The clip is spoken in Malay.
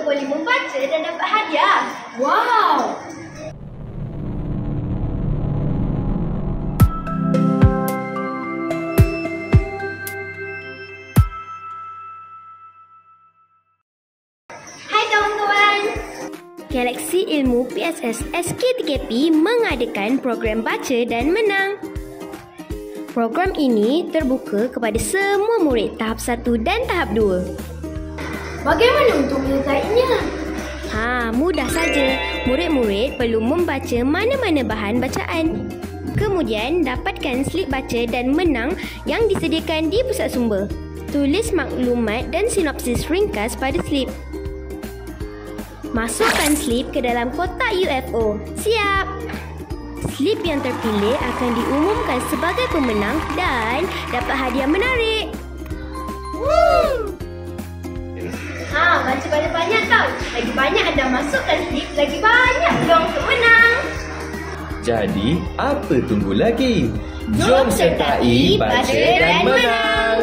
boleh membaca dan dapat hadiah. Wow! Hai kawan-kawan! Galaksi Ilmu PSS SK3P mengadakan program baca dan menang. Program ini terbuka kepada semua murid tahap 1 dan tahap 2. Bagaimana untuk menyertainya? Mudah saja. Murid-murid perlu membaca mana-mana bahan bacaan. Kemudian dapatkan slip baca dan menang yang disediakan di pusat sumber. Tulis maklumat dan sinopsis ringkas pada slip. Masukkan slip ke dalam kotak UFO. Siap! Slip yang terpilih akan diumumkan sebagai pemenang dan dapat hadiah menarik. Baca banyak-banyak tau. Lagi banyak anda masukkan slip, lagi banyak peluang untuk menang. Jadi, apa tunggu lagi? Jom sertai baca dan menang!